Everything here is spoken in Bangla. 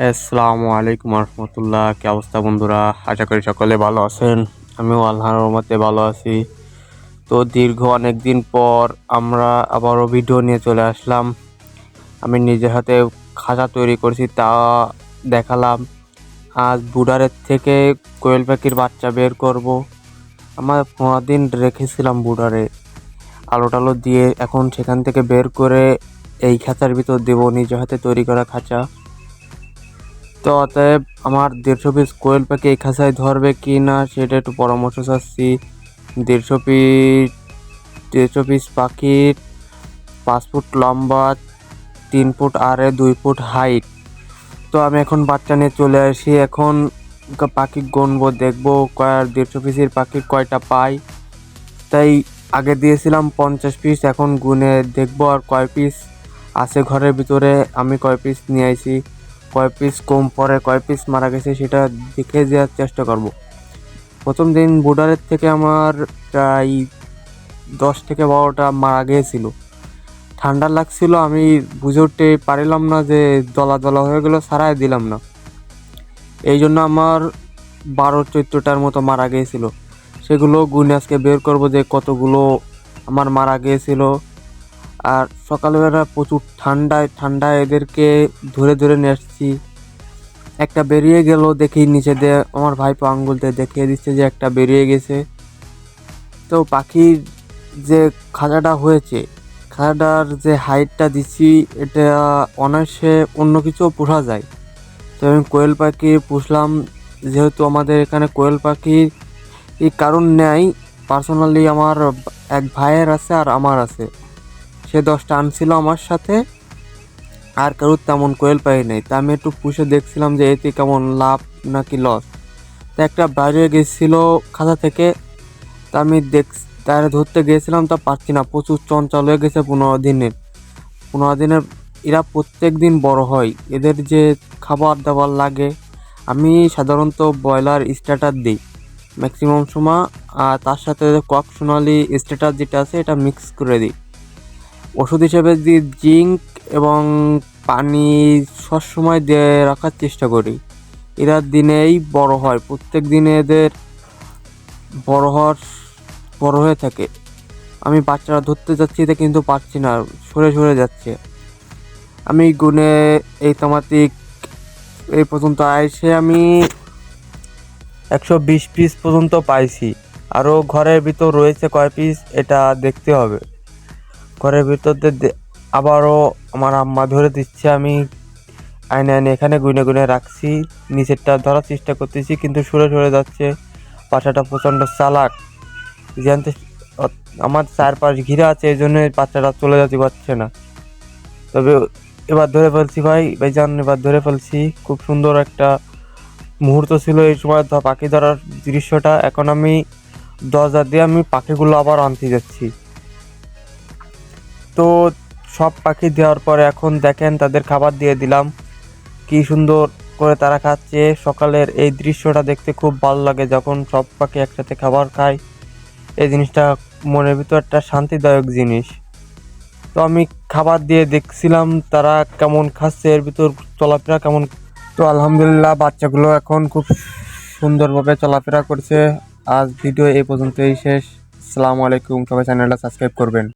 আসসালামু আলাইকুম রহমতুল্লাহ। কি অবস্থা বন্ধুরা? আশা করি সকলে ভালো আছেন। আমিও আল্লাহর রহমতে ভালো আছি। তো দীর্ঘ অনেক দিন পর আমরা আবারও ভিডিও নিয়ে চলে আসলাম। আমি নিজের হাতে খাঁচা তৈরি করছি, তা দেখালাম। আজ বুডারের থেকে কোয়েল পাখির বাচ্চা বের করব। আমার 15 দিন রেখেছিলাম বুডারে, আলো টালো দিয়ে। এখন সেখান থেকে বের করে এই খাঁচার ভিতর দেবো, নিজের হাতে তৈরি করা খাঁচা। তো অতএব আমার 150 পিস কোয়েল পাখি এই খাঁচায় ধরবে কি না সেটা একটু পরামর্শ চাচ্ছি। 150 পিস 150 পিস পাখির 5 ফুট লম্বা, 3 ফুট আরে 2 ফুট হাইট। তো আমি এখন বাচ্চা নিয়ে চলে আসি। এখন পাখি গুনবো, দেখবো 150 পিসের পাখি কয়টা পাই। তাই আগে দিয়েছিলাম 50 পিস, এখন গুনে দেখবো আর কয় পিস আছে ঘরের ভিতরে। আমি কয় পিস নিয়ে আইছি, কয় পিস কম পড়ে, কয় পিস মারা গেছে সেটা দেখে দেওয়ার চেষ্টা করব। প্রথম দিন বোর্ডারের থেকে আমার প্রায় 10 থেকে 12টা মারা গিয়েছিল। ঠান্ডা লাগছিল, আমি বুঝে উঠতে পারিলাম না যে দলা দলা হয়ে গেল, সারাই দিলাম না। এই জন্য আমার 12-14টার মতো মারা গিয়েছিল। সেগুলো গুনে আজকে বের করব যে কতগুলো আমার মারা গিয়েছিল। আর সকালবেলা প্রচুর ঠান্ডায় এদেরকে ধরে ধরে নিয়ে আসছি। একটা বেরিয়ে গেল, দেখি নিচে দিয়ে আমার ভাইপো আঙ্গুল দিয়ে দেখিয়ে দিচ্ছে যে একটা বেরিয়ে গেছে। তো পাখির যে খাঁচাটা হয়েছে, খাঁচাটার যে হাইটটা দিচ্ছি, এটা অনায়াসে অন্য কিছু পোষা যায়। তো আমি কোয়েল পাখি পুষলাম, যেহেতু আমাদের এখানে কোয়েল পাখির এই কারণ নেই। পার্সোনালি আমার এক ভাইয়ের আছে আর আমার আছে, সে 10টা আনছিল আমার সাথে। আর কারোর তেমন কোয়েল পাখি নেই, তা আমি একটু পুষে দেখছিলাম যে এতে কেমন লাভ নাকি লস। তা একটা বাইরে গেছিলো খাঁচা থেকে, তা আমি তারা ধরতে গিয়েছিলাম, তা পারছি না, প্রচুর চঞ্চল হয়ে গেছে। 15 দিনের এরা প্রত্যেক দিন বড় হয়। এদের যে খাবার দাবার লাগে, আমি সাধারণত ব্রয়লার স্টার্টার দিই ম্যাক্সিমাম সময়, আর তার সাথে কক সোনালি স্টার্টার যেটা আছে এটা মিক্স করে দিই। ওষুধ হিসেবে দিই জিঙ্ক এবং পানি সবসময় দিয়ে রাখার চেষ্টা করি। এরা দিনেই বড় হয়, প্রত্যেক দিনে এদের বড় হওয়ার বড় হয়ে থাকে। আমি বাচ্চারা ধরতে যাচ্ছি এটা কিন্তু পারছি না, সরে সরে যাচ্ছে। আমি গুনে এই তামাতিক এই পর্যন্ত আইসে আমি 120 পিস পর্যন্ত পাইছি। আরও ঘরের ভিতর রয়েছে কয় পিস এটা দেখতে হবে। ঘরের ভিতর আবারও আমার আম্মা ধরে দিচ্ছে, আমি আইনে আইনে এখানে গুনে গুনে রাখছি। নিচেরটা ধরার চেষ্টা করতেছি কিন্তু সরে সরে যাচ্ছে। বাচ্চাটা প্রচণ্ড চালাক, জানতে আমার চারপাশ ঘিরে আছে, এই জন্য বাচ্চাটা চলে যেতে পারছে না। তবে এবার ধরে ফেলছি ভাইজান, এবার ধরে ফেলছি। খুব সুন্দর একটা মুহূর্ত ছিল এই সময় পাখি ধরার দৃশ্যটা। এখন আমি দরজা দিয়ে আমি পাখিগুলো আবার আনতে যাচ্ছি। তো সব পাখি দেওয়ার পরে এখন দেখেন তাদের খাবার দিয়ে দিলাম, কি সুন্দর করে তারা খাচ্ছে। সকালের এই দৃশ্যটা দেখতে খুব ভালো লাগে, যখন সব পাখি একসাথে খাবার খায়। এই জিনিসটা মনের ভিতর একটা শান্তিদায়ক জিনিস। তো আমি খাবার দিয়ে দেখছিলাম তারা কেমন খাচ্ছে, এর ভিতর চলাফেরা কেমন। তো আলহামদুলিল্লাহ বাচ্চাগুলো এখন খুব সুন্দরভাবে চলাফেরা করছে। আজ ভিডিও এই পর্যন্তই শেষ। আসসালামু আলাইকুম, সবাই চ্যানেলটা সাবস্ক্রাইব করবেন।